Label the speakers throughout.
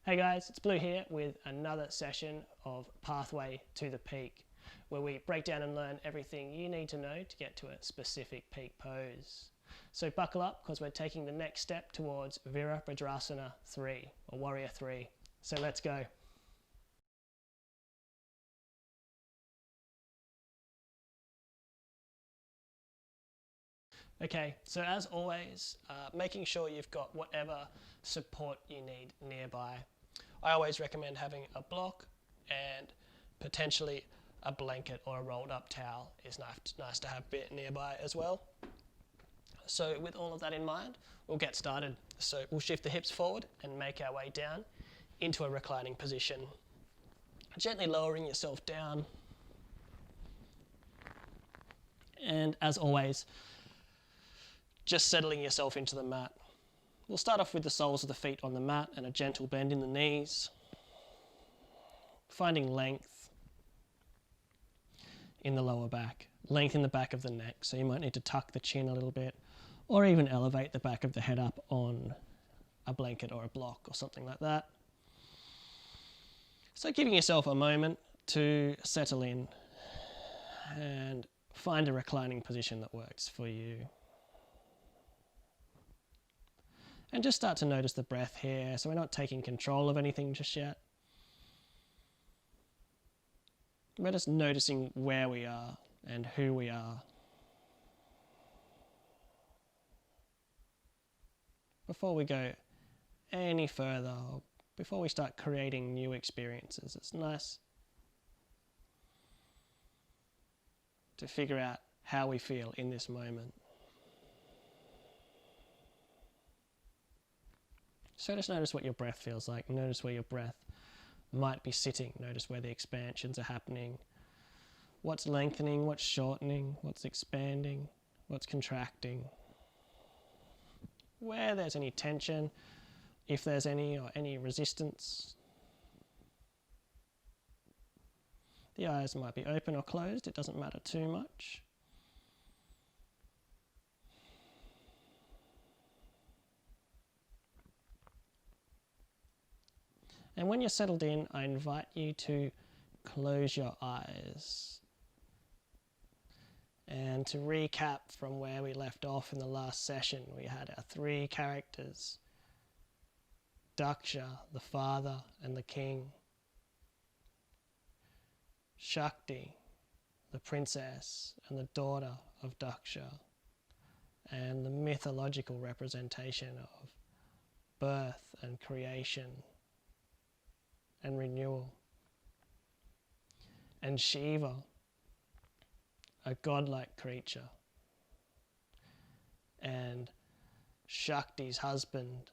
Speaker 1: Hey guys, it's Blue here with another session of Pathway to the Peak, where we break down and learn everything you need to know to get to a specific peak pose. So buckle up because we're taking the next step towards Virabhadrasana 3, or Warrior 3. So let's go. Okay, so as always, making sure you've got whatever support you need nearby. I always recommend having a block and potentially a blanket or a rolled up towel is nice to have a bit nearby as well. So with all of that in mind, we'll get started. So we'll shift the hips forward and make our way down into a reclining position. Gently lowering yourself down. And as always, just settling yourself into the mat. We'll start off with the soles of the feet on the mat and a gentle bend in the knees. Finding length in the lower back, length in the back of the neck. So you might need to tuck the chin a little bit or even elevate the back of the head up on a blanket or a block or something like that. So giving yourself a moment to settle in and find a reclining position that works for you. And just start to notice the breath here. So we're not taking control of anything just yet. We're just noticing where we are and who we are. Before we go any further, before we start creating new experiences, it's nice to figure out how we feel in this moment. So just notice what your breath feels like. Notice where your breath might be sitting. Notice where the expansions are happening. What's lengthening, what's shortening, what's expanding, what's contracting. Where there's any tension, if there's any, or any resistance. The eyes might be open or closed. It doesn't matter too much. And when you're settled in, I invite you to close your eyes. And to recap from where we left off in the last session, we had our three characters. Daksha, the father and the king. Shakti, the princess and the daughter of Daksha. And the mythological representation of birth and creation and renewal. And Shiva, a godlike creature. And Shakti's husband,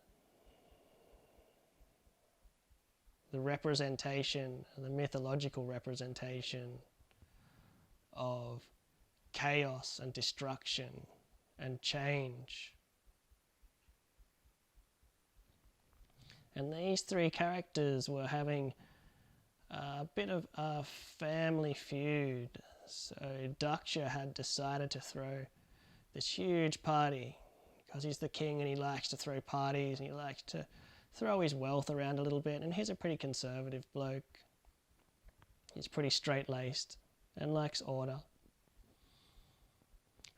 Speaker 1: the representation, the mythological representation of chaos and destruction and change. And these three characters were having a bit of a family feud. So Daksha had decided to throw this huge party because he's the king and he likes to throw parties and he likes to throw his wealth around a little bit, and he's a pretty conservative bloke. He's pretty straight-laced and likes order.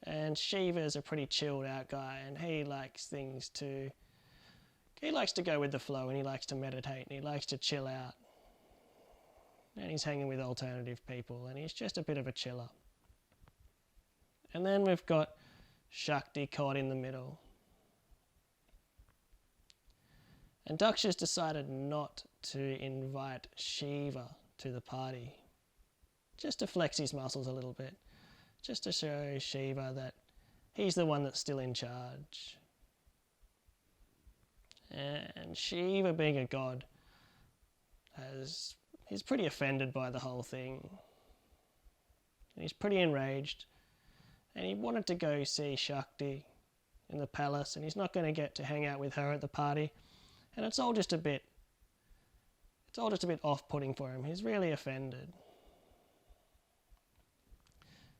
Speaker 1: And Shiva's a pretty chilled out guy, and he likes to go with the flow, and he likes to meditate, and he likes to chill out. And he's hanging with alternative people, and he's just a bit of a chiller. And then we've got Shakti caught in the middle. And Daksha's decided not to invite Shiva to the party, just to flex his muscles a little bit, just to show Shiva that he's the one that's still in charge. And Shiva, being a god, he's pretty offended by the whole thing. And he's pretty enraged. And he wanted to go see Shakti in the palace, and he's not going to get to hang out with her at the party. And it's all just a bit off-putting for him. He's really offended.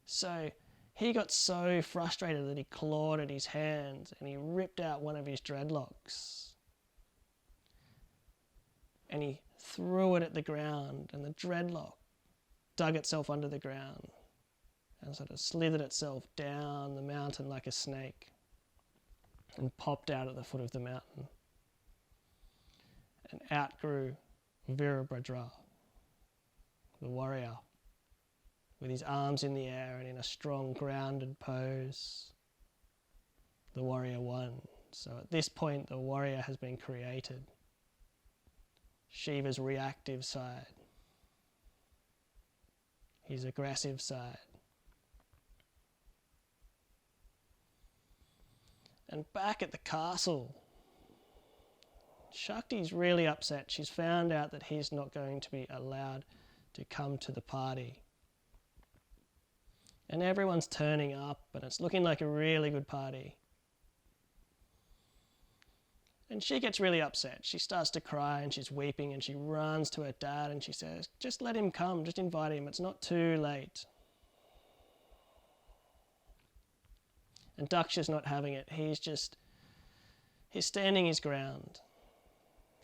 Speaker 1: So he got so frustrated that he clawed at his hands and he ripped out one of his dreadlocks. and he threw it at the ground, and the dreadlock dug itself under the ground and sort of slithered itself down the mountain like a snake and popped out at the foot of the mountain. And out grew Virabhadra, the warrior, with his arms in the air and in a strong grounded pose. The warrior won. So at this point the warrior has been created. Shiva's reactive side, his aggressive side. And back at the castle, Shakti's really upset. She's found out that he's not going to be allowed to come to the party. And everyone's turning up, and it's looking like a really good party. And she gets really upset. She starts to cry and she's weeping, and she runs to her dad and she says, just let him come, just invite him, it's not too late. And Daksha's not having it. He's standing his ground.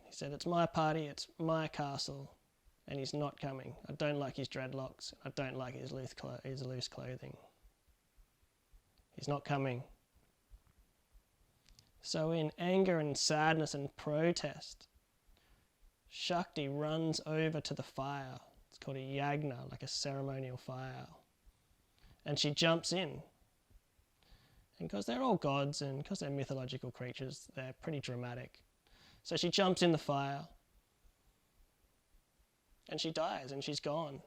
Speaker 1: He said, it's my party, it's my castle, and he's not coming. I don't like his dreadlocks. I don't like his loose clothing. He's not coming. So in anger and sadness and protest, Shakti runs over to the fire. It's called a yagna, like a ceremonial fire. And she jumps in. And because they're all gods and because they're mythological creatures, they're pretty dramatic. So she jumps in the fire and she dies and she's gone.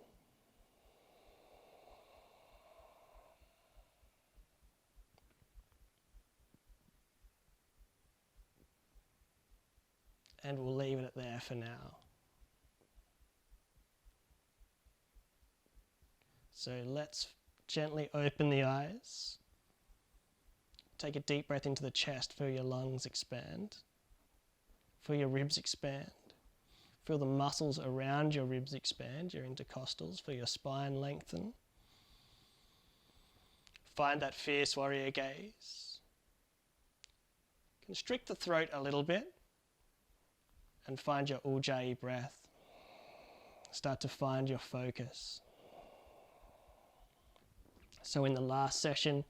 Speaker 1: And we'll leave it there for now. So let's gently open the eyes. Take a deep breath into the chest. Feel your lungs expand. Feel your ribs expand. Feel the muscles around your ribs expand, your intercostals. Feel your spine lengthen. Find that fierce warrior gaze. Constrict the throat a little bit and find your ujjayi breath. Start to find your focus. So in the last session,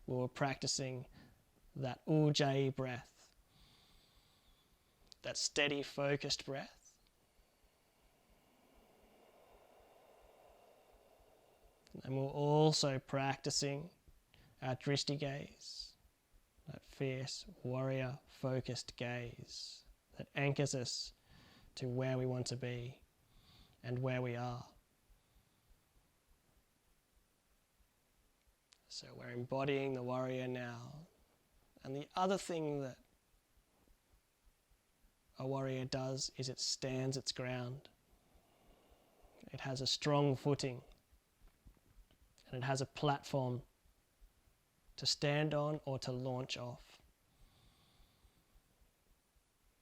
Speaker 1: we were practicing that ujjayi breath, that steady, focused breath. And we're also practicing our drishti gaze, that fierce, warrior, focused gaze that anchors us to where we want to be and where we are. So we're embodying the warrior now. And the other thing that a warrior does is it stands its ground. It has a strong footing and it has a platform to stand on or to launch off.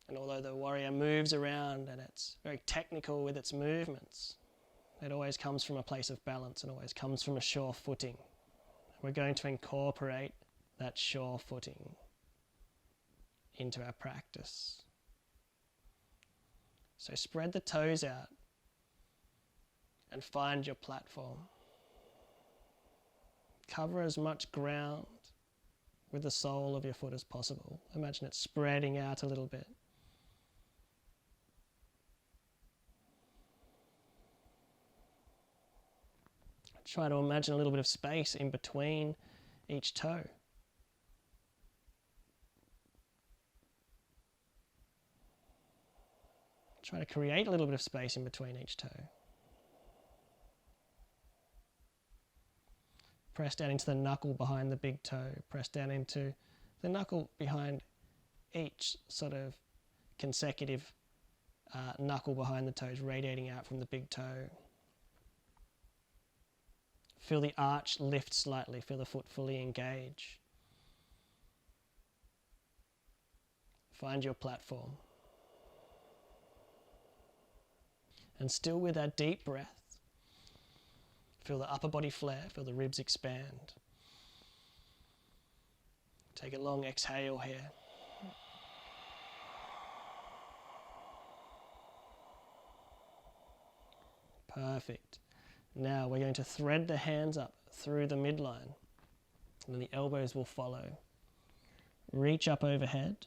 Speaker 1: And although the warrior moves around and it's very technical with its movements, it always comes from a place of balance and always comes from a sure footing. We're going to incorporate that sure footing into our practice. So spread the toes out and find your platform. Cover as much ground with the sole of your foot as possible. Imagine it spreading out a little bit. Try to imagine a little bit of space in between each toe. Try to create a little bit of space in between each toe. Press down into the knuckle behind the big toe. Press down into the knuckle behind each sort of consecutive knuckle behind the toes, radiating out from the big toe. Feel the arch lift slightly. Feel the foot fully engage. Find your platform. And still with that deep breath, feel the upper body flare, feel the ribs expand. Take a long exhale here. Perfect. Now we're going to thread the hands up through the midline, and then the elbows will follow. Reach up overhead,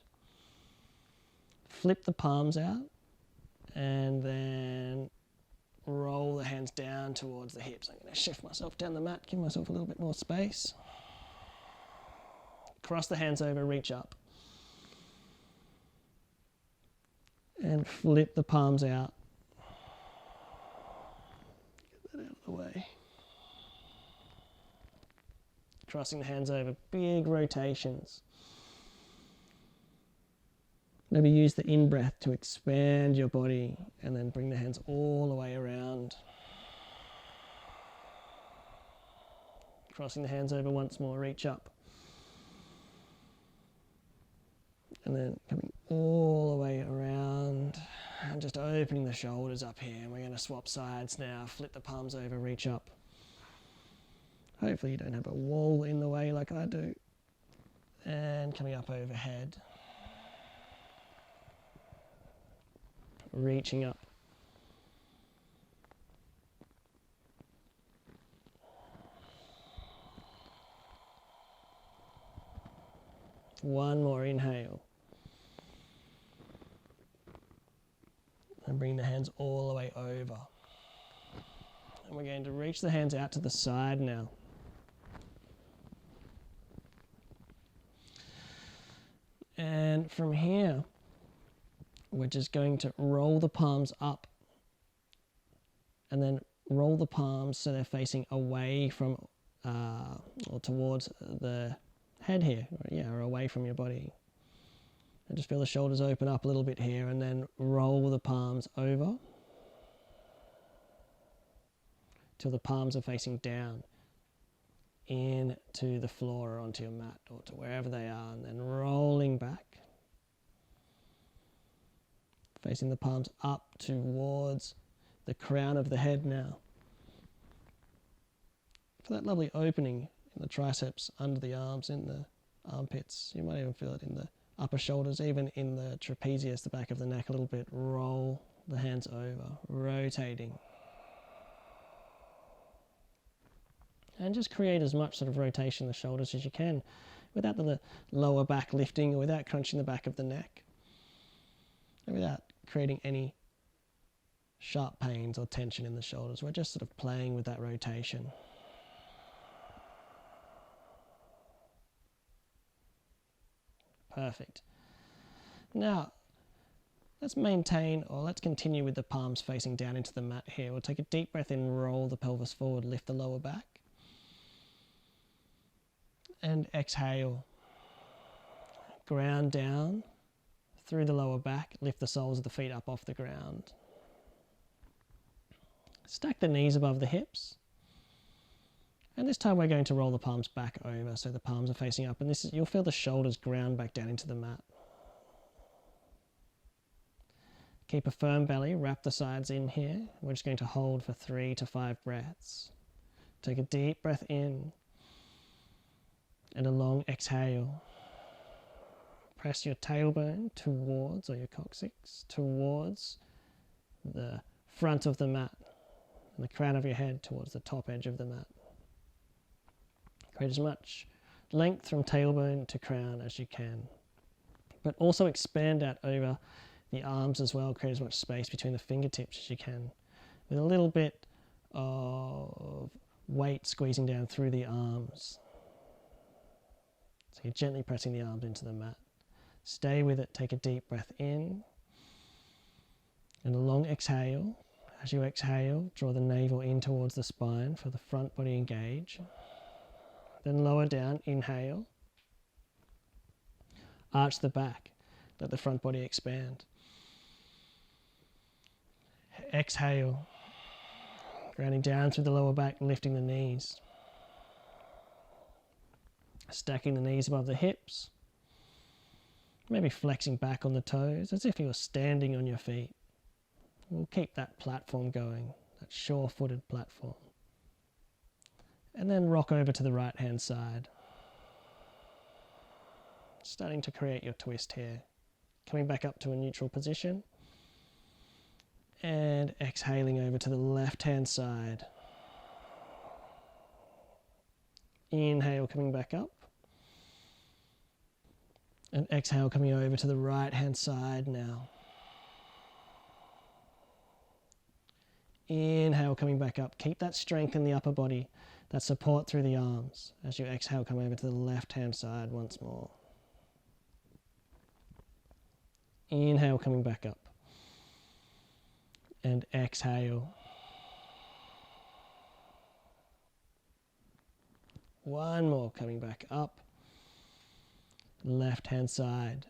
Speaker 1: flip the palms out, and then roll the hands down towards the hips. I'm going to shift myself down the mat, give myself a little bit more space. Cross the hands over, reach up. And flip the palms out. Get that out of the way. Crossing the hands over, big rotations. Maybe use the in-breath to expand your body and then bring the hands all the way around. Crossing the hands over once more, reach up. And then coming all the way around and just opening the shoulders up here. And we're going to swap sides now. Flip the palms over, reach up. Hopefully you don't have a wall in the way like I do. And coming up overhead. Reaching up. One more inhale. And bring the hands all the way over. And we're going to reach the hands out to the side now. And from here, we're just going to roll the palms up and then roll the palms so they're facing away from or towards the head here, or away from your body. And just feel the shoulders open up a little bit here and then roll the palms over till the palms are facing down into the floor or onto your mat or to wherever they are, and then rolling back. Facing the palms up towards the crown of the head now. For that lovely opening in the triceps, under the arms, in the armpits. You might even feel it in the upper shoulders, even in the trapezius, the back of the neck a little bit. Roll the hands over, rotating. And just create as much sort of rotation in the shoulders as you can without the lower back lifting or without crunching the back of the neck. And without creating any sharp pains or tension in the shoulders. We're just sort of playing with that rotation. Perfect. Now, let's continue with the palms facing down into the mat here. We'll take a deep breath in, roll the pelvis forward, lift the lower back. And exhale. Ground down through the lower back, lift the soles of the feet up off the ground. Stack the knees above the hips. And this time we're going to roll the palms back over so the palms are facing up, and you'll feel the shoulders ground back down into the mat. Keep a firm belly, wrap the sides in here. We're just going to hold for 3 to 5 breaths. Take a deep breath in and a long exhale. Press your tailbone towards, or your coccyx, towards the front of the mat and the crown of your head towards the top edge of the mat. Create as much length from tailbone to crown as you can. But also expand out over the arms as well. Create as much space between the fingertips as you can, with a little bit of weight squeezing down through the arms. So you're gently pressing the arms into the mat. Stay with it. Take a deep breath in and a long exhale. As you exhale, draw the navel in towards the spine for the front body engage. Then lower down, inhale. Arch the back. Let the front body expand. Exhale. Grounding down through the lower back, lifting the knees. Stacking the knees above the hips. Maybe flexing back on the toes as if you were standing on your feet. We'll keep that platform going, that sure-footed platform. And then rock over to the right-hand side. Starting to create your twist here. Coming back up to a neutral position. And And exhaling over to the left-hand side. Inhale, coming back up. And exhale, coming over to the right-hand side now. Inhale, coming back up. Keep that strength in the upper body, that support through the arms. As you exhale, come over to the left-hand side once more. Inhale, coming back up. And exhale. One more, coming back up. Left-hand side.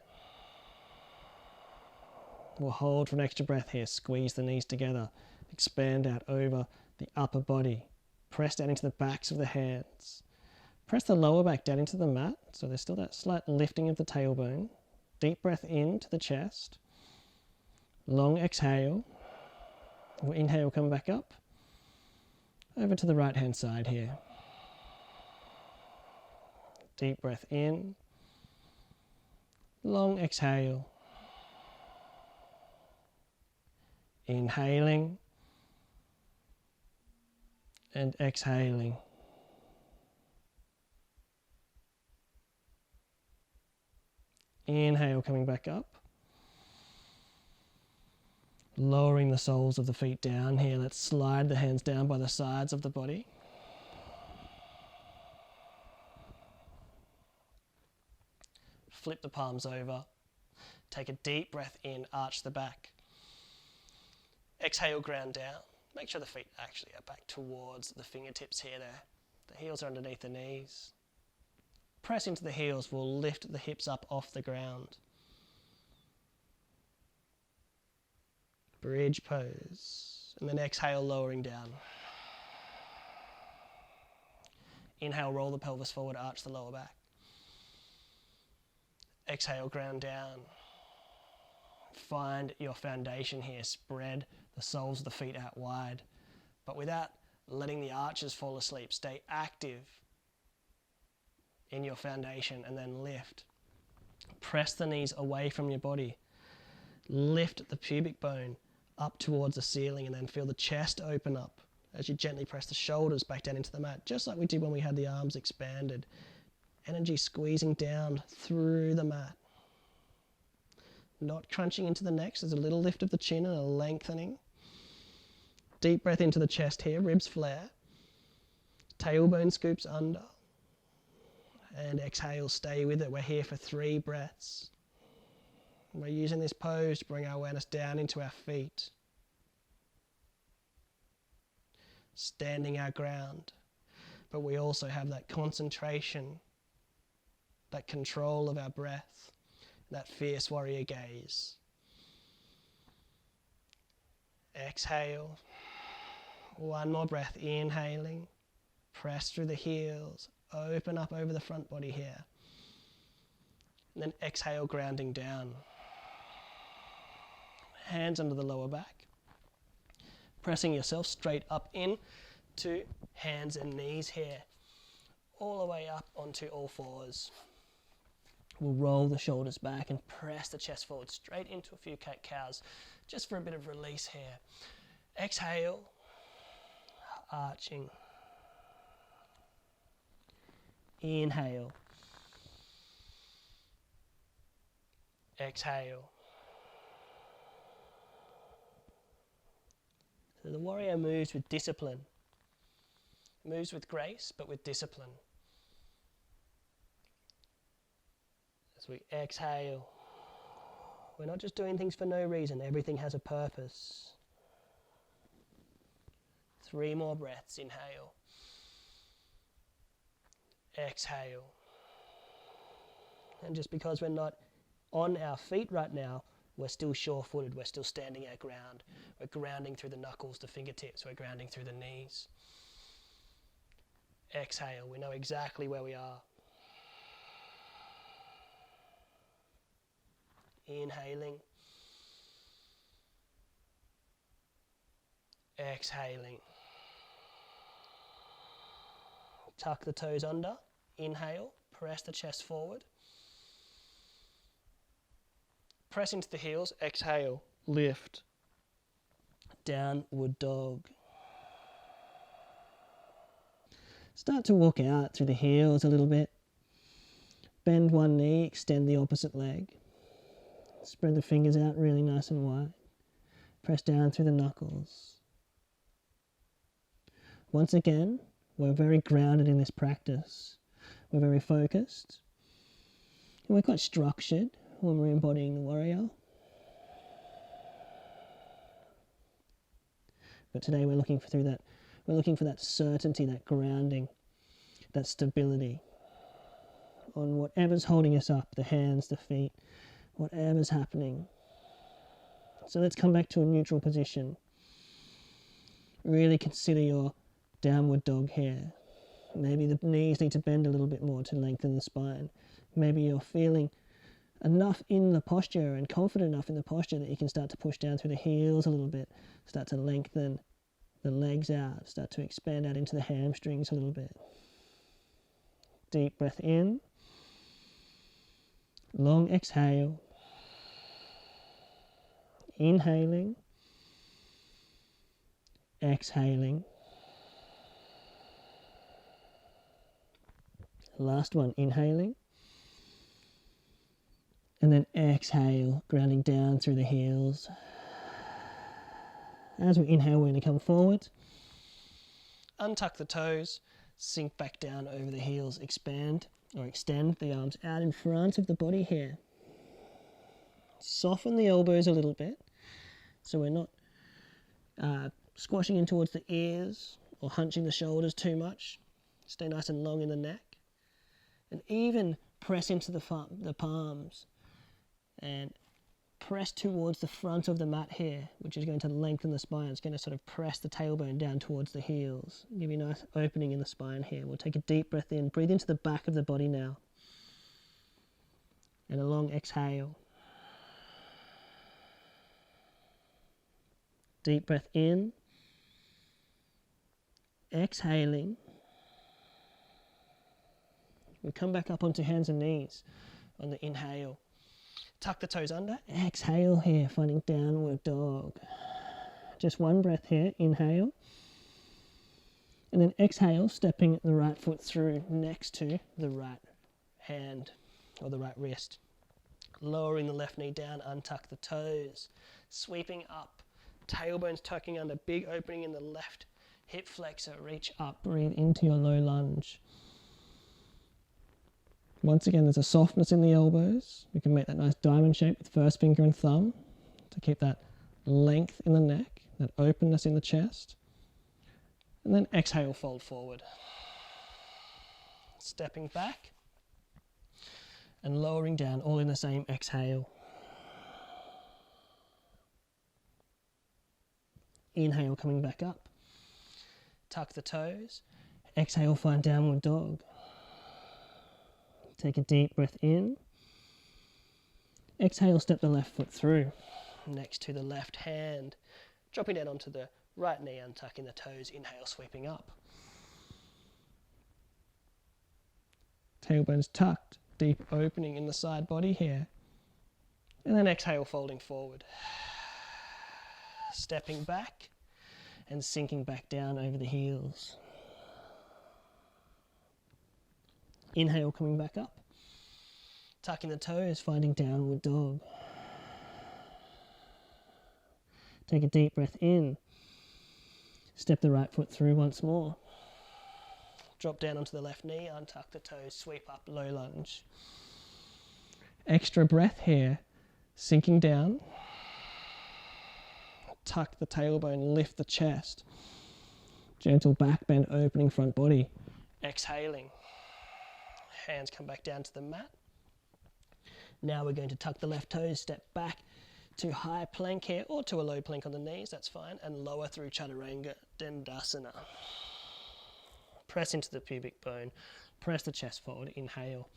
Speaker 1: We'll hold for an extra breath here. Squeeze the knees together. Expand out over the upper body. Press down into the backs of the hands. Press the lower back down into the mat. So there's still that slight lifting of the tailbone. Deep breath into the chest. Long exhale. We'll inhale, come back up. Over to the right-hand side here. Deep breath in. Long exhale. Inhaling. And exhaling. Inhale, coming back up. Lowering the soles of the feet down here. Let's slide the hands down by the sides of the body. Flip the palms over. Take a deep breath in, arch the back. Exhale, ground down. Make sure the feet actually are back towards the fingertips here. The heels are underneath the knees. Press into the heels. We'll lift the hips up off the ground. Bridge pose. And then exhale, lowering down. Inhale, roll the pelvis forward, arch the lower back. Exhale, ground down. Find your foundation here. Spread the soles of the feet out wide, but without letting the arches fall asleep. Stay active in your foundation and then lift. Press the knees away from your body. Lift the pubic bone up towards the ceiling and then feel the chest open up as you gently press the shoulders back down into the mat, just like we did when we had the arms expanded. Energy squeezing down through the mat. Not crunching into the neck. There's a little lift of the chin and a lengthening. Deep breath into the chest here, ribs flare. Tailbone scoops under. And exhale, stay with it. We're here for 3 breaths. We're using this pose to bring our awareness down into our feet. Standing our ground. But we also have that concentration, that control of our breath, that fierce warrior gaze. Exhale. One more breath, inhaling. Press through the heels. Open up over the front body here. And then exhale, grounding down. Hands under the lower back. Pressing yourself straight up in to hands and knees here. All the way up onto all fours. We'll roll the shoulders back and press the chest forward straight into a few cat-cows, just for a bit of release here. Exhale, arching. Inhale. Exhale. So the warrior moves with discipline. Moves with grace, but with discipline. As we exhale, we're not just doing things for no reason. Everything has a purpose. 3 more breaths. Inhale. Exhale. And just because we're not on our feet right now, we're still sure-footed. We're still standing our ground. We're grounding through the knuckles, the fingertips. We're grounding through the knees. Exhale. We know exactly where we are. Inhaling. Exhaling. Tuck the toes under. Inhale. Press the chest forward. Press into the heels. Exhale. Lift. downward dog. Start to walk out through the heels a little bit. Bend one knee, extend the opposite leg. Spread the fingers out really nice and wide. Press down through the knuckles. Once again, we're very grounded in this practice. We're very focused. And we're quite structured when we're embodying the warrior. But today we're looking for that certainty, that grounding, that stability on whatever's holding us up, the hands, the feet, whatever's happening. So let's come back to a neutral position. Really consider your downward dog here. Maybe the knees need to bend a little bit more to lengthen the spine. Maybe you're feeling enough in the posture and confident enough in the posture that you can start to push down through the heels a little bit, start to lengthen the legs out, start to expand out into the hamstrings a little bit. Deep breath in, long exhale, inhaling, exhaling. Last one, inhaling. And then exhale, grounding down through the heels. As we inhale, we're going to come forward. Untuck the toes, sink back down over the heels, expand or extend the arms out in front of the body here. Soften the elbows a little bit, so we're not squashing in towards the ears or hunching the shoulders too much. Stay nice and long in the neck. And even press into the palms and press towards the front of the mat here, which is going to lengthen the spine. It's going to sort of press the tailbone down towards the heels. Give you a nice opening in the spine here. We'll take a deep breath in. Breathe into the back of the body now. And a long exhale. Deep breath in. Exhaling. We'll come back up onto hands and knees on the inhale. Tuck the toes under. Exhale here, finding downward dog. Just one breath here. Inhale. And then exhale, stepping the right foot through next to the right hand or the right wrist. Lowering the left knee down, untuck the toes. Sweeping up. Tailbones tucking under. Big opening in the left hip flexor. Reach up. Breathe into your low lunge. Once again, there's a softness in the elbows. We can make that nice diamond shape with first finger and thumb to keep that length in the neck, that openness in the chest. And then exhale, fold forward. Stepping back and lowering down, all in the same exhale. Inhale, coming back up. Tuck the toes. Exhale, find downward dog. Take a deep breath in. Exhale, step the left foot through next to the left hand. Dropping down onto the right knee, untucking the toes. Inhale, sweeping up. Tailbone's tucked. Deep opening in the side body here. And then exhale, folding forward. Stepping back and sinking back down over the heels. Inhale, coming back up. Tucking the toes, finding downward dog. Take a deep breath in. Step the right foot through once more. Drop down onto the left knee, untuck the toes, sweep up, low lunge. Extra breath here. Sinking down. Tuck the tailbone, lift the chest. Gentle back bend, opening front body. Exhaling. Hands come back down to the mat. Now we're going to tuck the left toes, step back to high plank here, or to a low plank on the knees, that's fine, and lower through Chaturanga Dandasana. Press into the pubic bone, press the chest forward, inhale,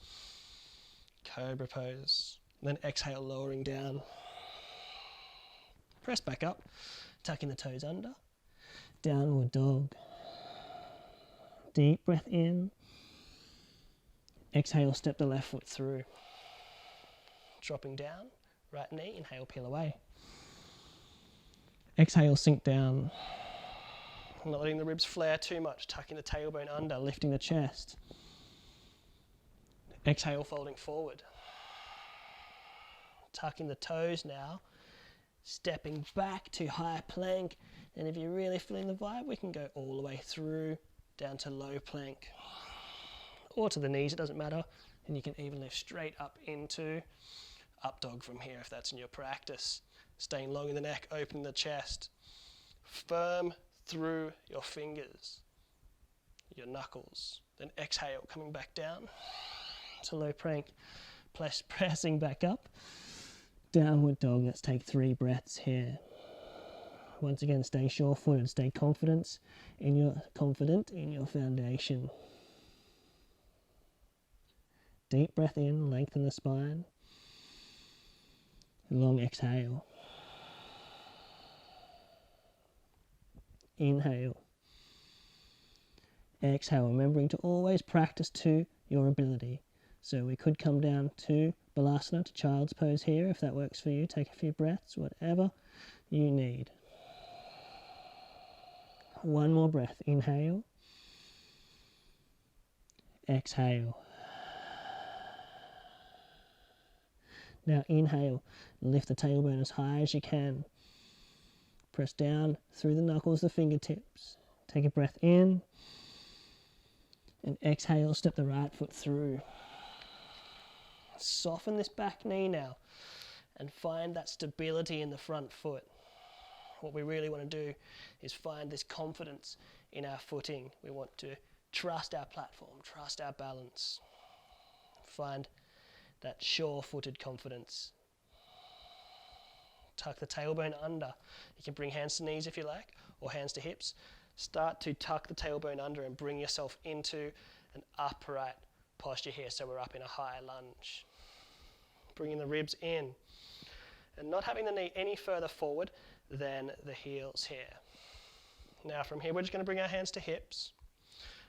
Speaker 1: cobra pose, then exhale, lowering down. Press back up, tucking the toes under, downward dog. Deep breath in. Exhale, step the left foot through. Dropping down, right knee, inhale, peel away. Exhale, sink down. Not letting the ribs flare too much, tucking the tailbone under, lifting the chest. Exhale, folding forward. Tucking the toes now, stepping back to high plank, and if you're really feeling the vibe, we can go all the way through, down to low plank, or to the knees, it doesn't matter, and you can even lift straight up into up dog from here if that's in your practice. Staying long in the neck, opening the chest, firm through your fingers, your knuckles, then exhale, coming back down to low plank, pressing back up, downward dog. Let's take 3 breaths here. Once again, stay sure-footed, stay confident in your foundation. Deep breath in, lengthen the spine. Long exhale. Inhale. Exhale, remembering to always practice to your ability. So we could come down to Balasana, to child's pose here, if that works for you. Take a few breaths, whatever you need. One more breath. Inhale. Exhale. Now inhale, lift the tailbone as high as you can. Press down through the knuckles, the fingertips. Take a breath in. And exhale, step the right foot through. Soften this back knee now and find that stability in the front foot. What we really want to do is find this confidence in our footing. We want to trust our platform, trust our balance. Find that sure-footed confidence. Tuck the tailbone under. You can bring hands to knees if you like, or hands to hips. Start to tuck the tailbone under and bring yourself into an upright posture here, so we're up in a high lunge. Bringing the ribs in and not having the knee any further forward than the heels here. Now from here, we're just going to bring our hands to hips.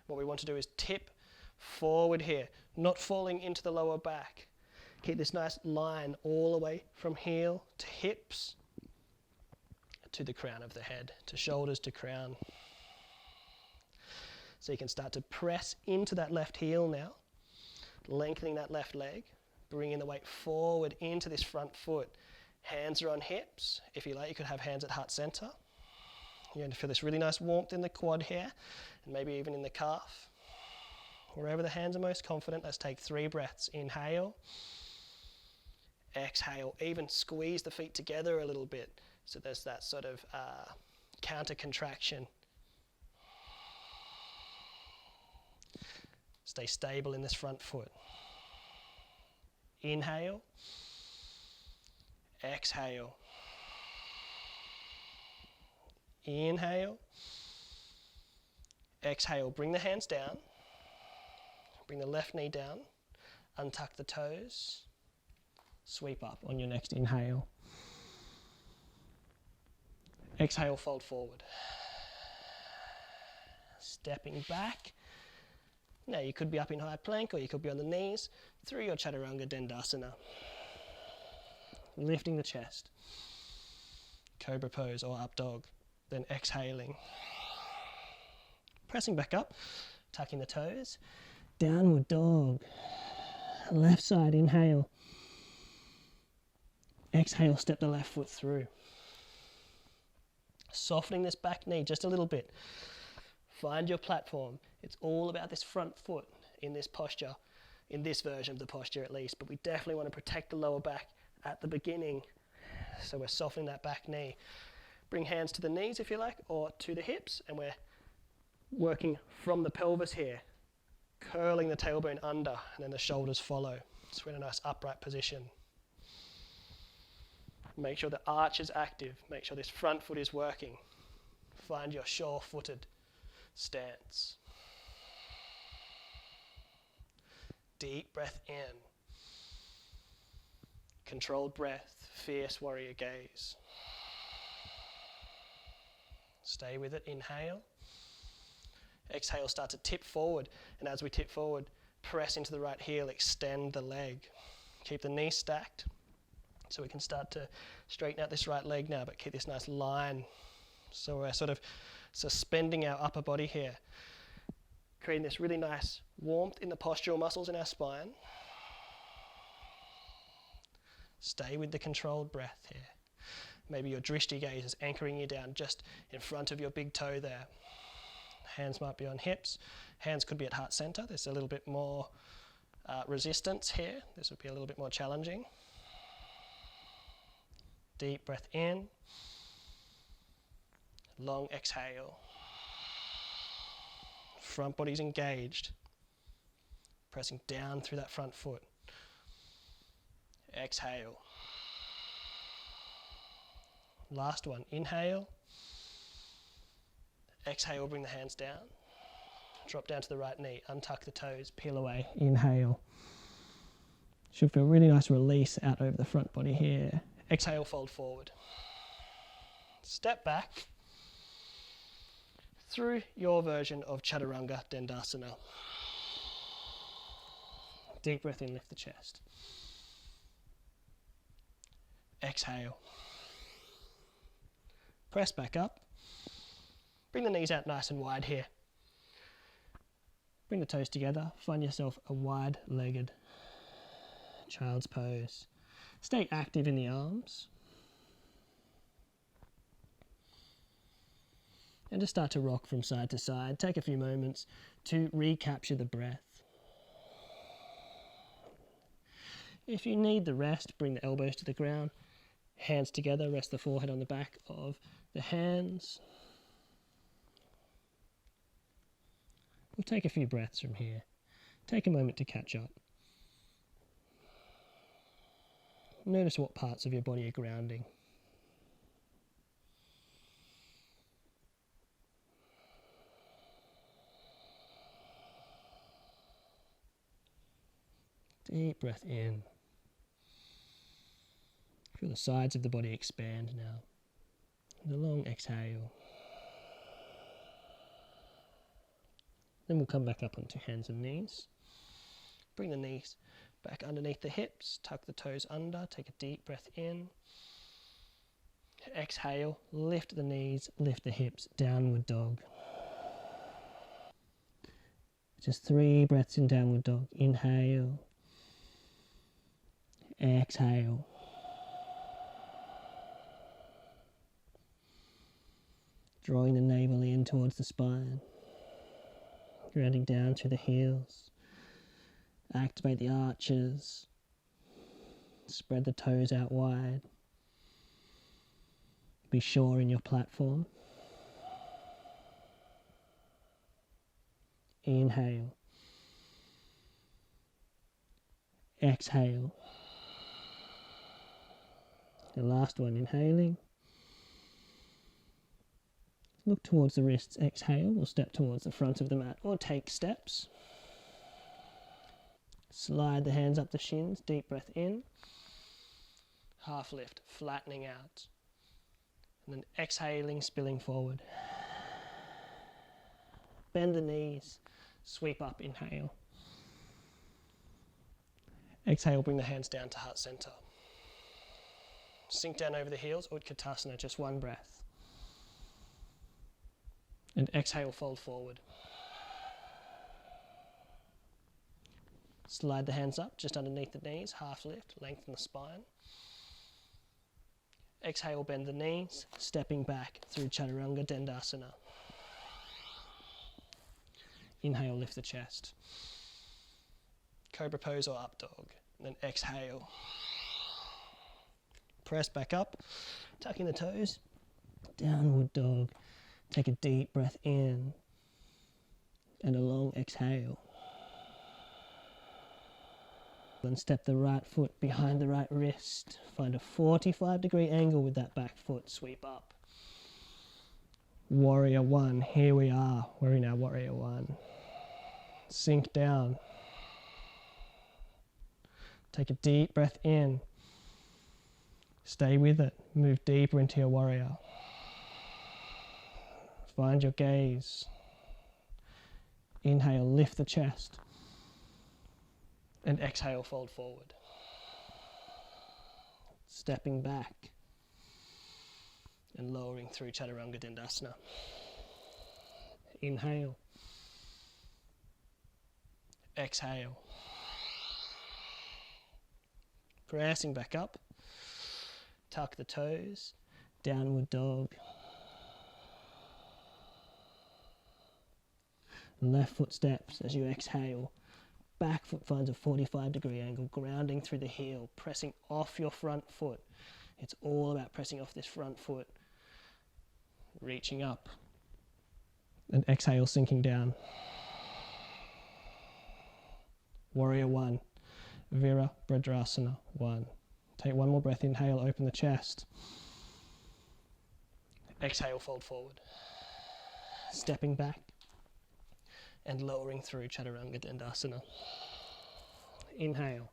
Speaker 1: What we want to do is tip forward here, not falling into the lower back. Keep this nice line all the way from heel to hips to the crown of the head, to shoulders to crown. So you can start to press into that left heel now, lengthening that left leg, bringing the weight forward into this front foot. Hands are on hips. If you like, you could have hands at heart center. You're going to feel this really nice warmth in the quad here, and maybe even in the calf. Wherever the hands are most confident, let's take 3 breaths. Inhale. Exhale. Even squeeze the feet together a little bit, so there's that sort of counter contraction. Stay stable in this front foot. Inhale. Exhale. Inhale. Exhale. Bring the hands down. Bring the left knee down. Untuck the toes. Sweep up on your next inhale. Exhale, fold forward. Stepping back. Now you could be up in high plank or you could be on the knees through your Chaturanga Dandasana. Lifting the chest. Cobra pose or up dog. Then exhaling. Pressing back up, tucking the toes. Downward dog. Left side, inhale. Exhale, step the left foot through. Softening this back knee just a little bit. Find your platform. It's all about this front foot in this posture, in this version of the posture at least, but we definitely want to protect the lower back at the beginning. So we're softening that back knee. Bring hands to the knees if you like, or to the hips, and we're working from the pelvis here, curling the tailbone under, and then the shoulders follow. So we're in a nice upright position. Make sure the arch is active. Make sure this front foot is working. Find your sure-footed stance. Deep breath in. Controlled breath, fierce warrior gaze. Stay with it, inhale. Exhale, start to tip forward, and as we tip forward, press into the right heel, extend the leg. Keep the knee stacked, so we can start to Straighten out this right leg now, but keep this nice line. So we're sort of suspending our upper body here, creating this really nice warmth in the postural muscles in our spine. Stay with the controlled breath here. Maybe your drishti gaze is anchoring you down just in front of your big toe there. Hands might be on hips. Hands could be at heart center. There's a little bit more resistance here. This would be a little bit more challenging. Deep breath in. Long exhale. Front body's engaged. Pressing down through that front foot. Exhale. Last one. Inhale. Exhale, bring the hands down. Drop down to the right knee. Untuck the toes. Peel away. Inhale. Should feel really nice release out over the front body here. Exhale, fold forward. Step back through your version of Chaturanga Dandasana. Deep breath in, lift the chest. Exhale. Press back up. Bring the knees out nice and wide here. Bring the toes together. Find yourself a wide-legged child's pose. Stay active in the arms. And just start to rock from side to side. Take a few moments to recapture the breath. If you need the rest, bring the elbows to the ground. Hands together, rest the forehead on the back of the hands. We'll take a few breaths from here. Take a moment to catch up. Notice what parts of your body are grounding. Deep breath in. Feel the sides of the body expand now. And a long exhale. Then we'll come back up onto hands and knees. Bring the knees back underneath the hips. Tuck the toes under. Take a deep breath in. Exhale. Lift the knees. Lift the hips. Downward dog. Just 3 breaths in downward dog. Inhale. Exhale. Drawing the navel in towards the spine. Grounding down through the heels. Activate the arches. Spread the toes out wide. Be sure in your platform. Inhale. Exhale. The last one, inhaling. Look towards the wrists, exhale, or step towards the front of the mat, or take steps. Slide the hands up the shins, deep breath in. Half lift, flattening out. And then exhaling, spilling forward. Bend the knees, sweep up, inhale. Exhale, bring the hands down to heart center. Sink down over the heels, Utkatasana, just 1 breath. And exhale, fold forward. Slide the hands up just underneath the knees, half lift, lengthen the spine. Exhale, bend the knees, stepping back through Chaturanga Dandasana. Inhale, lift the chest. Cobra pose or up dog. And then exhale. Press back up, tucking the toes. Downward dog. Take a deep breath in and a long exhale. Then step the right foot behind the right wrist. Find a 45-degree angle with that back foot. Sweep up. Warrior 1. Here we are. We're in our Warrior 1. Sink down. Take a deep breath in. Stay with it. Move deeper into your warrior. Find your gaze. Inhale, lift the chest. And exhale, fold forward. Stepping back. and lowering through Chaturanga Dandasana. Inhale. Exhale. Pressing back up. Tuck the toes. Downward dog. Left foot steps as you exhale. Back foot finds a 45-degree angle, grounding through the heel, pressing off your front foot. It's all about pressing off this front foot. Reaching up. And exhale, sinking down. Warrior 1. Virabhadrasana 1. Take one more breath. Inhale, open the chest. Exhale, fold forward. Stepping back and lowering through Chaturanga Dandasana. Inhale.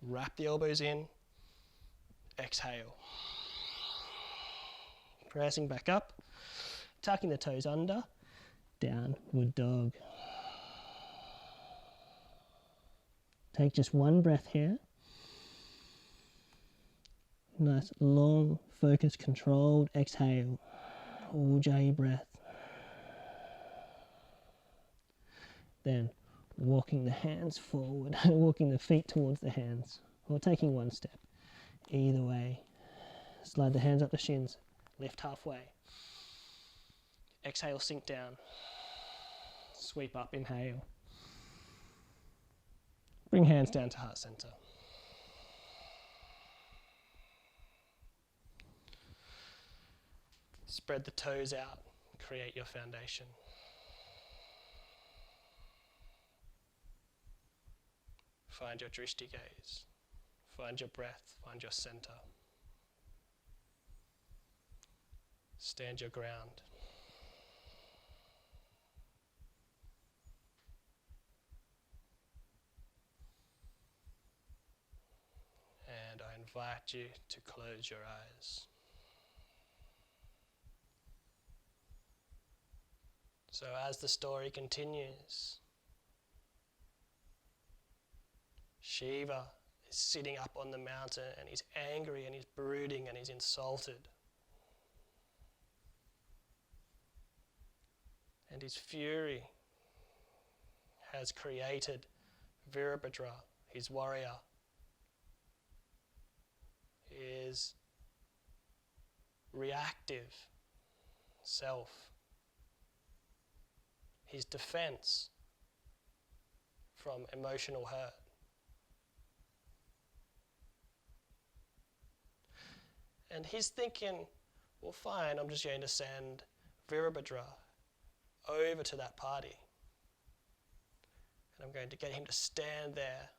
Speaker 1: Wrap the elbows in. Exhale. Pressing back up. Tucking the toes under. Downward dog. Take just one breath here. Nice, long, focused, controlled exhale. Ujjayi breath. Then walking the hands forward, walking the feet towards the hands, or taking one step. Either way. Slide the hands up the shins, lift halfway. Exhale, sink down. Sweep up, inhale. Bring hands down to heart center. Spread the toes out, create your foundation. Find your drishti gaze. Find your breath, find your center. Stand your ground. And I invite you to close your eyes. So as the story continues, Shiva is sitting up on the mountain and he's angry and he's brooding and he's insulted. And his fury has created Virabhadra, his warrior, his reactive self, his defense from emotional hurt. And he's thinking, well, fine, I'm just going to send Virabhadra over to that party. And I'm going to get him to stand there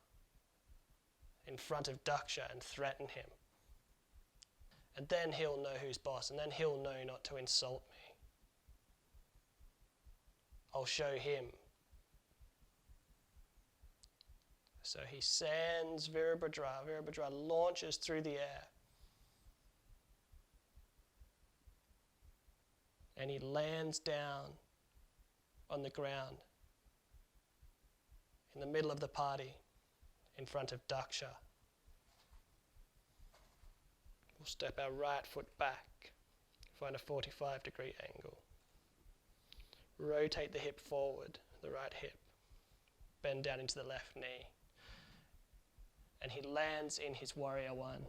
Speaker 1: in front of Daksha and threaten him. And then he'll know who's boss, and then he'll know not to insult me. I'll show him. So he sends Virabhadra. Virabhadra launches through the air. And he lands down on the ground in the middle of the party in front of Daksha. We'll step our right foot back, find a 45-degree angle. Rotate the hip forward, the right hip. Bend down into the left knee. And he lands in his warrior 1.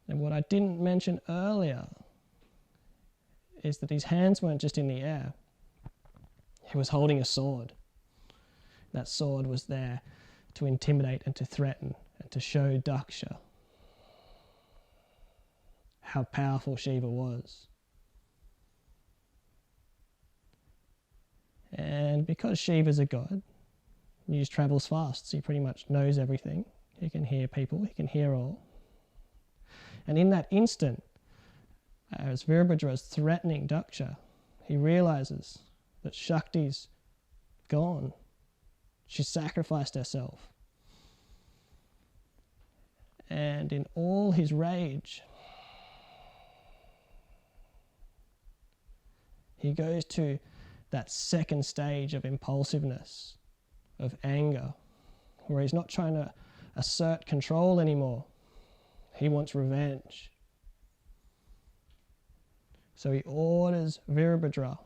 Speaker 1: And what I didn't mention earlier is that his hands weren't just in the air. He was holding a sword. That sword was there to intimidate and to threaten and to show Daksha how powerful Shiva was. And because Shiva's a god, he just travels fast, so he pretty much knows everything. He can hear people, he can hear all. And in that instant, as Virabhadra is threatening Daksha, he realizes that Shakti's gone. She sacrificed herself. And in all his rage, he goes to that second stage of impulsiveness, of anger, where he's not trying to assert control anymore. He wants revenge. So he orders Virabhadra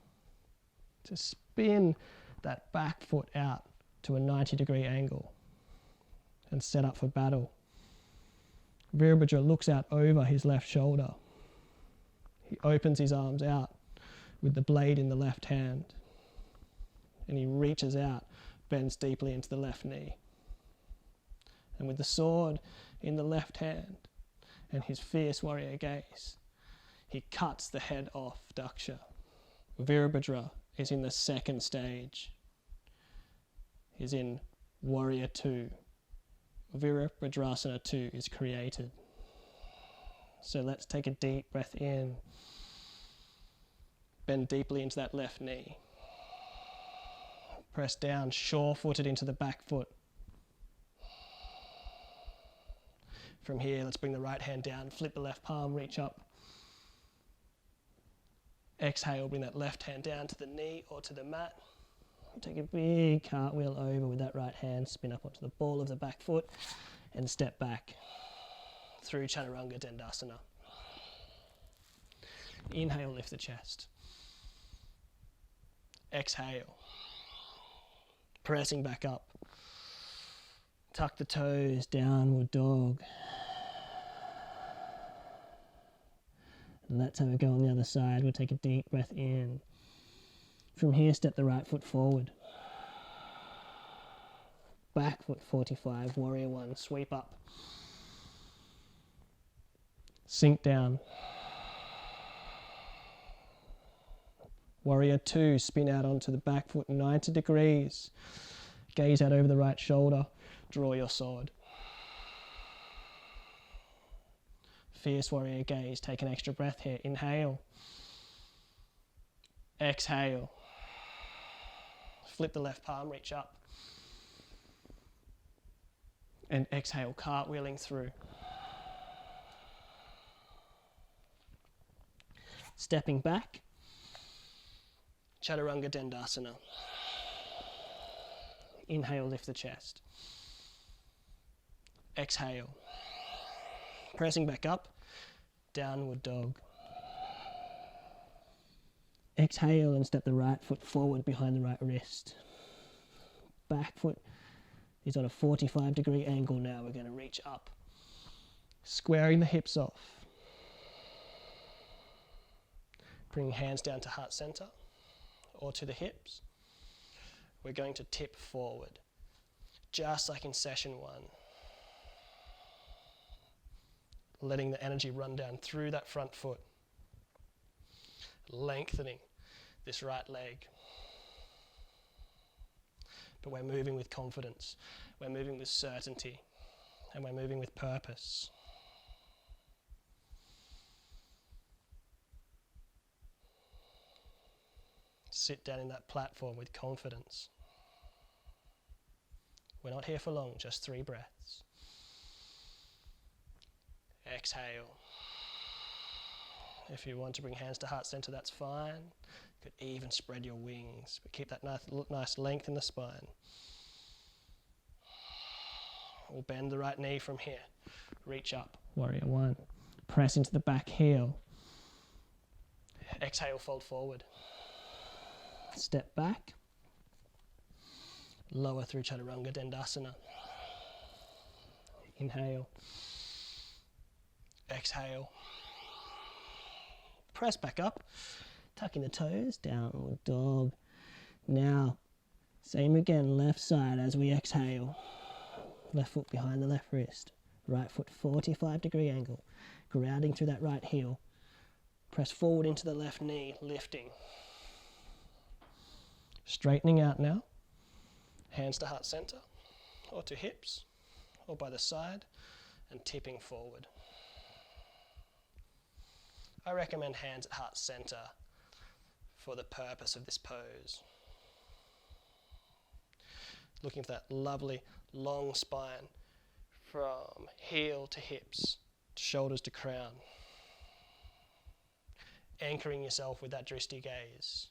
Speaker 1: to spin that back foot out to a 90-degree angle and set up for battle. Virabhadra looks out over his left shoulder. He opens his arms out with the blade in the left hand, and he reaches out, bends deeply into the left knee. And with the sword in the left hand and his fierce warrior gaze, he cuts the head off Daksha. Virabhadra is in the second stage. He's in Warrior 2. Virabhadrasana 2 is created. So let's take a deep breath in. Bend deeply into that left knee. Press down, sure-footed into the back foot. From here, let's bring the right hand down, flip the left palm, reach up. Exhale, bring that left hand down to the knee or to the mat. Take a big cartwheel over with that right hand, spin up onto the ball of the back foot and step back through Chaturanga Dandasana. Inhale, lift the chest. Exhale, pressing back up. Tuck the toes, downward dog. Let's have a go on the other side. We'll take a deep breath in. From here, step the right foot forward. Back foot 45, Warrior 1, sweep up. Sink down. Warrior 2, spin out onto the back foot 90 degrees. Gaze out over the right shoulder. Draw your sword. Fierce warrior gaze. Take an extra breath here. Inhale. Exhale. Flip the left palm, reach up. And exhale, cartwheeling through. Stepping back. Chaturanga Dandasana. Inhale, lift the chest. Exhale. Pressing back up, downward dog. Exhale and step the right foot forward behind the right wrist. Back foot is on a 45-degree angle now. We're going to reach up, squaring the hips off. Bring hands down to heart center or to the hips. We're going to tip forward, just like in session 1. Letting the energy run down through that front foot. Lengthening this right leg. But we're moving with confidence. We're moving with certainty. And we're moving with purpose. Sit down in that platform with confidence. We're not here for long, just 3 breaths. Exhale. If you want to bring hands to heart center, that's fine. You could even spread your wings, but keep that nice length in the spine. We'll bend the right knee from here. Reach up. Warrior 1. Press into the back heel. Exhale, fold forward. Step back. Lower through Chaturanga Dandasana. Inhale. Exhale. Press back up. Tucking the toes, downward dog. Now, same again, left side as we exhale. Left foot behind the left wrist. Right foot 45-degree angle. Grounding through that right heel. Press forward into the left knee, lifting. Straightening out now. Hands to heart center, or to hips, or by the side, and tipping forward. I recommend hands at heart center for the purpose of this pose. Looking for that lovely long spine from heel to hips, shoulders to crown. Anchoring yourself with that drishti gaze.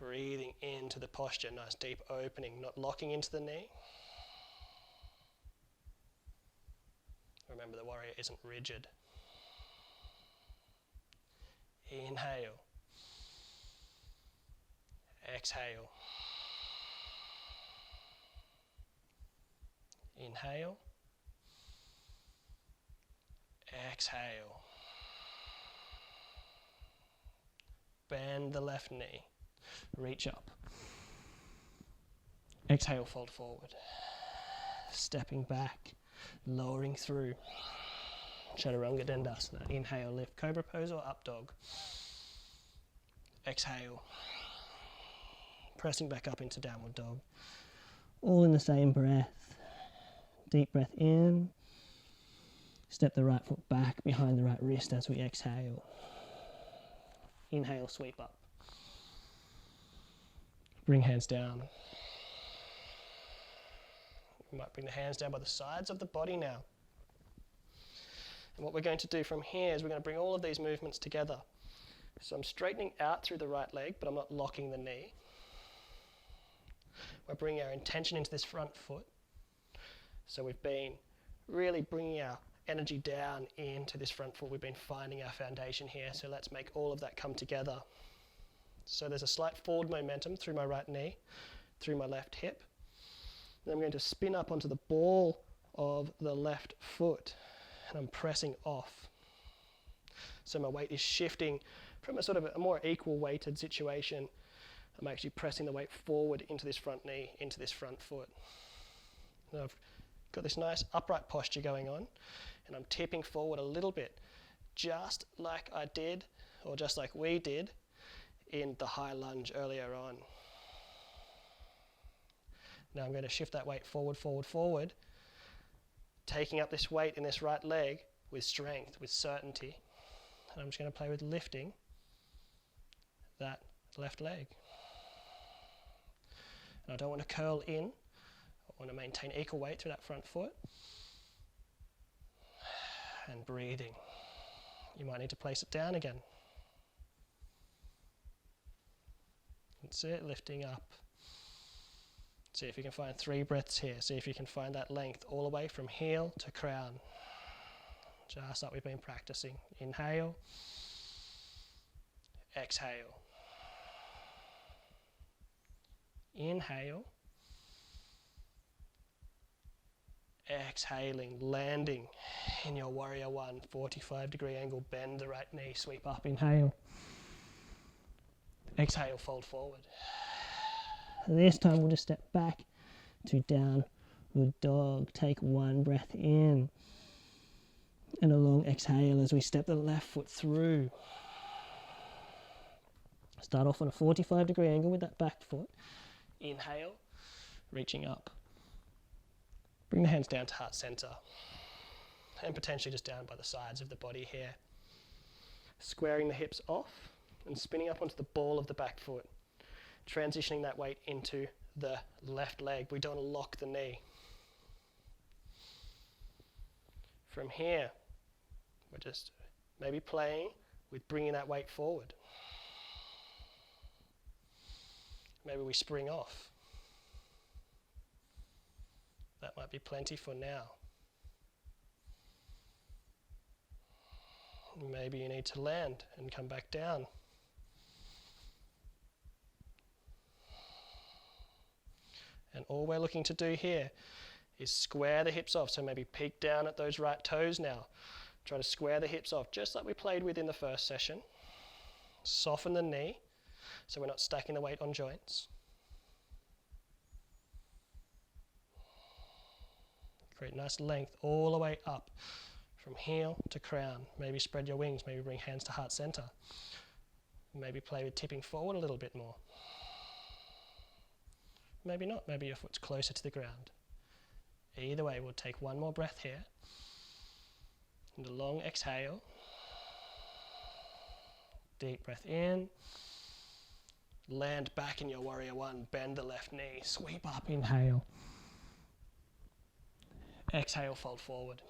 Speaker 1: Breathing into the posture, nice deep opening, not locking into the knee. Remember, the warrior isn't rigid. Inhale. Exhale. Inhale. Exhale. Bend the left knee. Reach up. Exhale, fold forward. Stepping back, lowering through. Chaturanga Dandasana. Inhale, lift Cobra Pose or Up Dog. Exhale. Pressing back up into Downward Dog. All in the same breath. Deep breath in. Step the right foot back behind the right wrist as we exhale. Inhale, sweep up. Bring hands down. We might bring the hands down by the sides of the body now. And what we're going to do from here is we're going to bring all of these movements together. So I'm straightening out through the right leg, but I'm not locking the knee. We're bringing our intention into this front foot. So we've been really bringing our energy down into this front foot. We've been finding our foundation here. So let's make all of that come together. So there's a slight forward momentum through my right knee, through my left hip. Then I'm going to spin up onto the ball of the left foot. And I'm pressing off. So my weight is shifting from a sort of a more equal weighted situation. I'm actually pressing the weight forward into this front knee, into this front foot. Now I've got this nice upright posture going on, and I'm tipping forward a little bit, just like I did, or just like we did, in the high lunge earlier on. Now I'm going to shift that weight forward, forward, forward, taking up this weight in this right leg with strength, with certainty. And I'm just going to play with lifting that left leg. And I don't want to curl in. I want to maintain equal weight through that front foot. And breathing. You might need to place it down again. That's it, lifting up. See if you can find 3 breaths here. See if you can find that length all the way from heel to crown. Just like we've been practicing. Inhale. Exhale. Inhale. Exhaling, landing in your warrior one, 45-degree angle, bend the right knee, sweep up, inhale. Exhale, fold forward. This time we'll just step back to downward dog. Take 1 breath in. And a long exhale as we step the left foot through. Start off on a 45-degree angle with that back foot. Inhale, reaching up. Bring the hands down to heart center. And potentially just down by the sides of the body here. Squaring the hips off and spinning up onto the ball of the back foot. Transitioning that weight into the left leg. We don't lock the knee. From here, we're just maybe playing with bringing that weight forward. Maybe we spring off. That might be plenty for now. Maybe you need to land and come back down. And all we're looking to do here is square the hips off. So maybe peek down at those right toes now. Try to square the hips off, just like we played with in the first session. Soften the knee, so we're not stacking the weight on joints. Create nice length all the way up, from heel to crown. Maybe spread your wings, maybe bring hands to heart center. Maybe play with tipping forward a little bit more. Maybe not, maybe your foot's closer to the ground. Either way, we'll take 1 more breath here. And a long exhale. Deep breath in. Land back in your warrior one, bend the left knee, sweep up, inhale. Exhale, fold forward.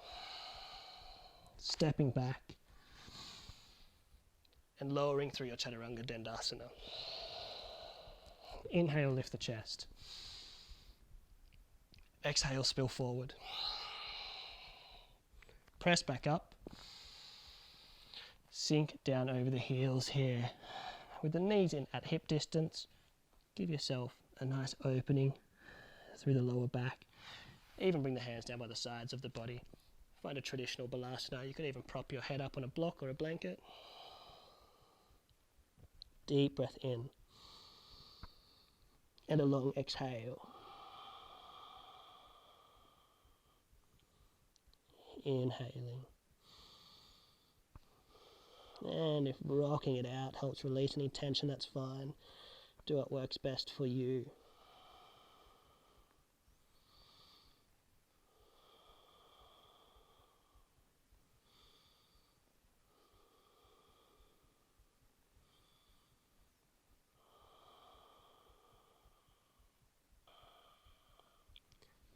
Speaker 1: Stepping back. And lowering through your Chaturanga Dandasana. Inhale, lift the chest. Exhale, spill forward. Press back up. Sink down over the heels here. With the knees in at hip distance, give yourself a nice opening through the lower back. Even bring the hands down by the sides of the body. Find a traditional balasana. You could even prop your head up on a block or a blanket. Deep breath in. And a long exhale. Inhaling. And if rocking it out helps release any tension, that's fine. Do what works best for you.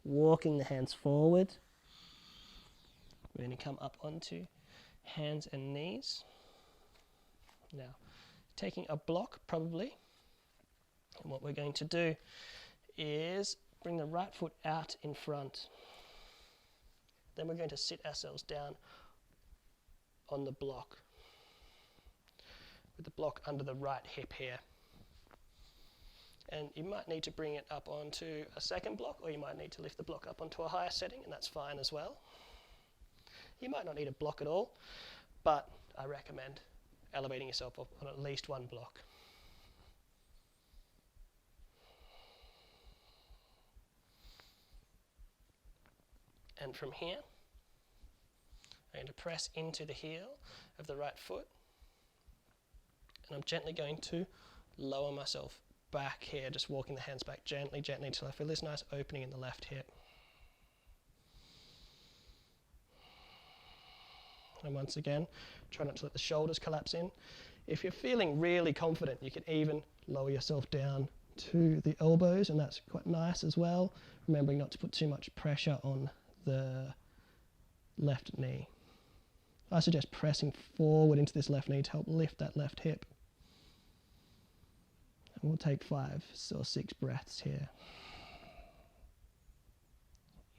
Speaker 1: Walking the hands forward. We're going to come up onto hands and knees. Now, taking a block probably, and what we're going to do is bring the right foot out in front. Then we're going to sit ourselves down on the block, with the block under the right hip here. And you might need to bring it up onto a second block, or you might need to lift the block up onto a higher setting, and that's fine as well. You might not need a block at all, but I recommend elevating yourself up on at least one block. And from here, I'm going to press into the heel of the right foot, and I'm gently going to lower myself back here, just walking the hands back gently, gently until I feel this nice opening in the left hip. And once again, try not to let the shoulders collapse in. If you're feeling really confident, you can even lower yourself down to the elbows, and that's quite nice as well. Remembering not to put too much pressure on the left knee. I suggest pressing forward into this left knee to help lift that left hip. And we'll take 5 or 6 breaths here.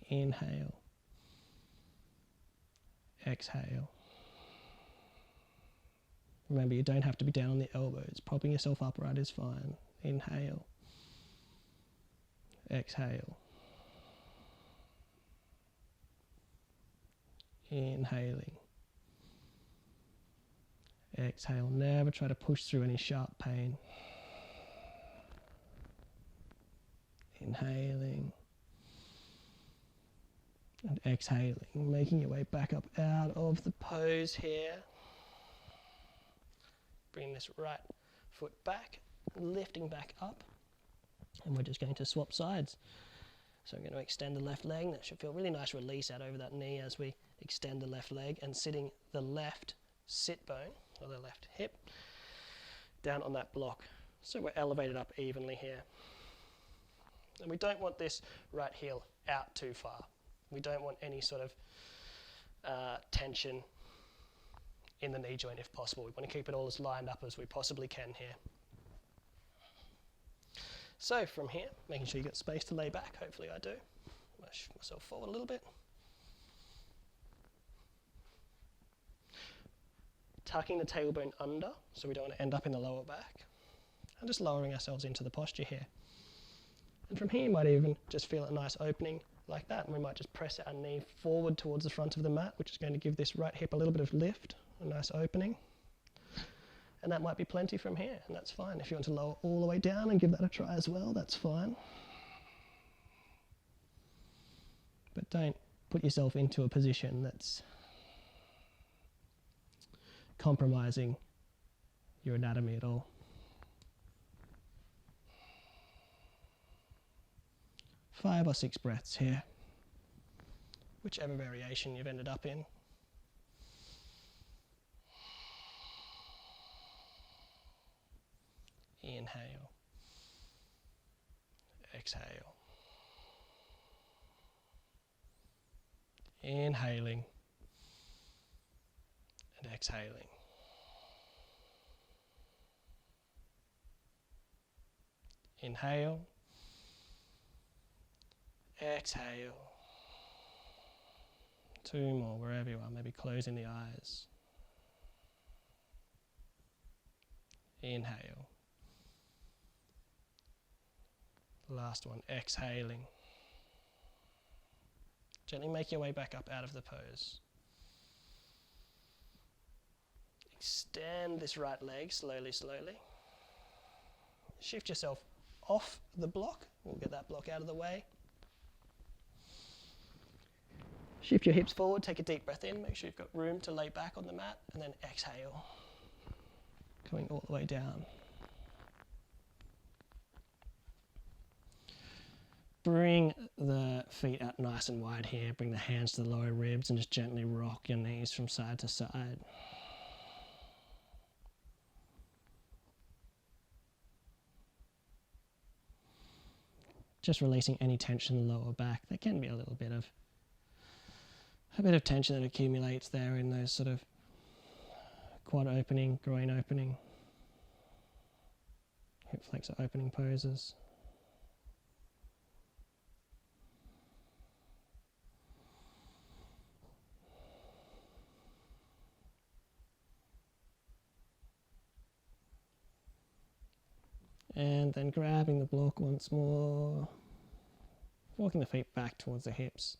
Speaker 1: Inhale. Exhale. Remember, you don't have to be down on the elbows. Propping yourself upright is fine. Inhale. Exhale. Inhaling. Exhale. Never try to push through any sharp pain. Inhaling. And exhaling, making your way back up out of the pose here. Bring this right foot back, lifting back up, and we're just going to swap sides. So I'm going to extend the left leg. That should feel really nice release out over that knee as we extend the left leg, and sitting the left sit bone, or the left hip, down on that block. So we're elevated up evenly here. And we don't want this right heel out too far. We don't want any sort of tension in the knee joint if possible. We want to keep it all as lined up as we possibly can here. So from here, making sure you've got space to lay back, hopefully I do. Push myself forward a little bit. Tucking the tailbone under, so we don't want to end up in the lower back. And just lowering ourselves into the posture here. And from here you might even just feel a nice opening like that, and we might just press our knee forward towards the front of the mat, which is going to give this right hip a little bit of lift, a nice opening. And that might be plenty from here, and that's fine. If you want to lower all the way down and give that a try as well, that's fine. But don't put yourself into a position that's compromising your anatomy at all. 5 or 6 breaths here, whichever variation you've ended up in. Inhale. Exhale. Inhaling and exhaling. Inhale. Exhale. 2 more, wherever you are, maybe closing the eyes. Inhale. Last one, exhaling. Gently make your way back up out of the pose. Extend this right leg slowly, slowly. Shift yourself off the block. We'll get that block out of the way. Shift your hips forward, take a deep breath in, make sure you've got room to lay back on the mat, and then exhale. Coming all the way down. Bring the feet out nice and wide here. Bring the hands to the lower ribs and just gently rock your knees from side to side. Just releasing any tension in the lower back. There can be a bit of tension that accumulates there in those sort of quad opening, groin opening, hip flexor opening poses. And then grabbing the block once more, walking the feet back towards the hips,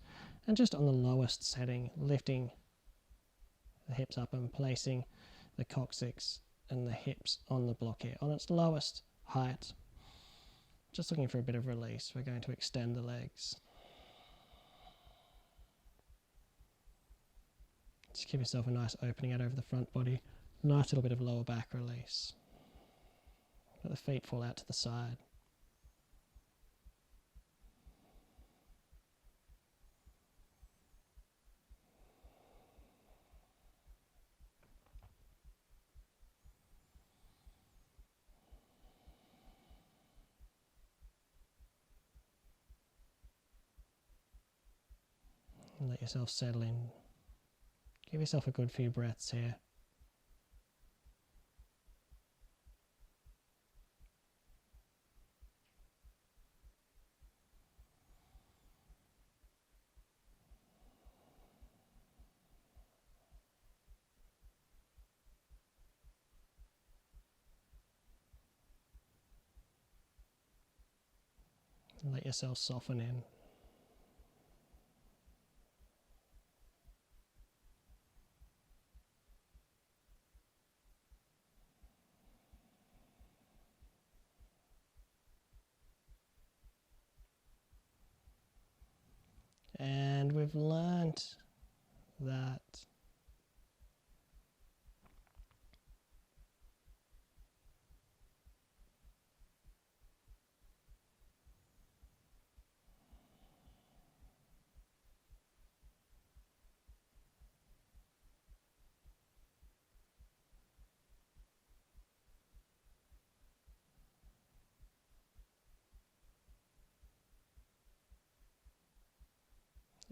Speaker 1: and just on the lowest setting, lifting the hips up and placing the coccyx and the hips on the block here, on its lowest height. Just looking for a bit of release. We're going to extend the legs. Just give yourself a nice opening out over the front body, nice little bit of lower back release. Let the feet fall out to the side. And let yourself settle in. Give yourself a good few breaths here. And let yourself soften in. And we've learned that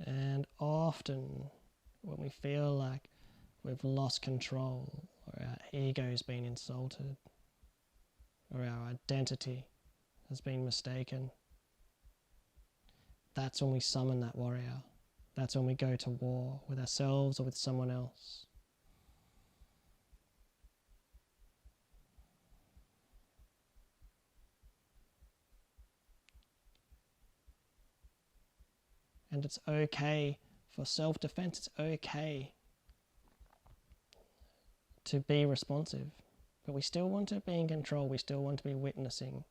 Speaker 1: and often when we feel like we've lost control, or our ego's been insulted, or our identity has been mistaken, that's when we summon that warrior. That's when we go to war with ourselves or with someone else. And it's okay for self-defense, it's okay to be responsive. But we still want to be in control, we still want to be witnessing.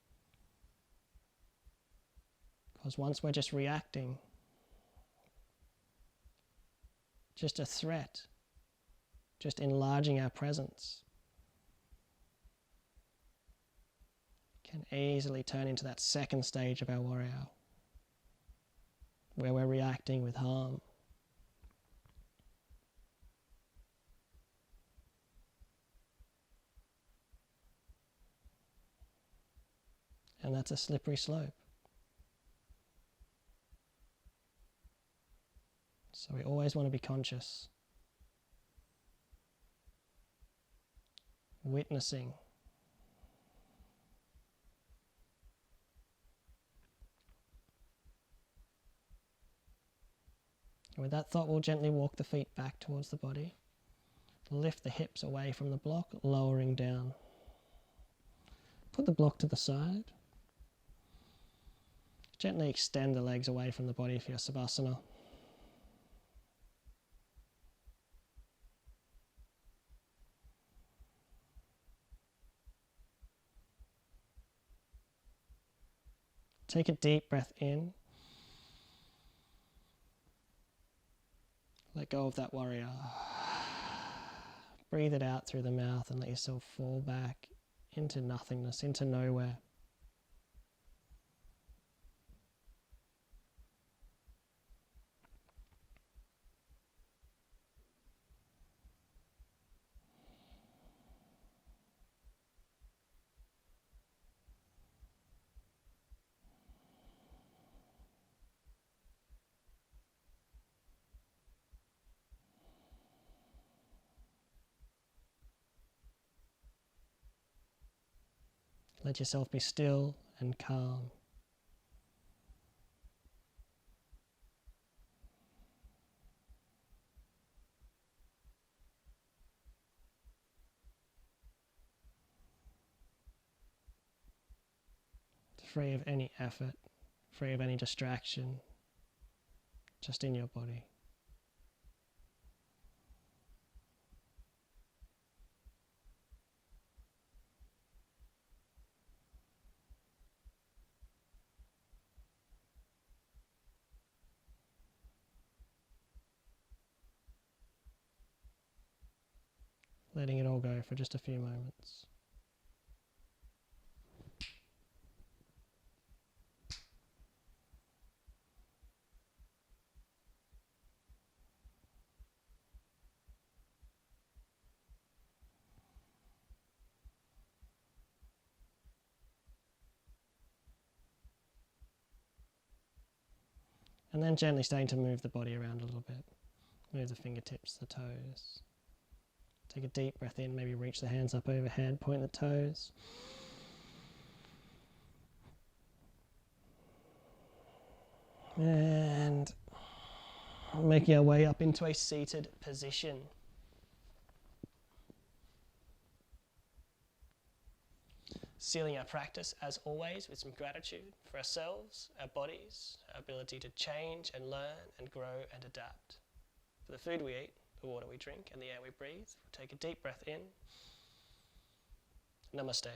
Speaker 1: Because once we're just reacting, just a threat, just enlarging our presence, can easily turn into that second stage of our warrior, where we're reacting with harm. And that's a slippery slope. So we always want to be conscious, witnessing, And with that thought, we'll gently walk the feet back towards the body. Lift the hips away from the block, lowering down. Put the block to the side. Gently extend the legs away from the body for your Savasana. Take a deep breath in. Let go of that warrior. Breathe it out through the mouth and let yourself fall back into nothingness, into nowhere. Let yourself be still and calm. Free of any effort, free of any distraction, just in your body. Letting it all go for just a few moments. And then gently starting to move the body around a little bit. Move the fingertips, the toes. Take a deep breath in, maybe reach the hands up overhead, point the toes. And making our way up into a seated position. Sealing our practice, as always, with some gratitude for ourselves, our bodies, our ability to change and learn and grow and adapt. For the food we eat, the water we drink, and the air we breathe. We'll take a deep breath in. Namaste.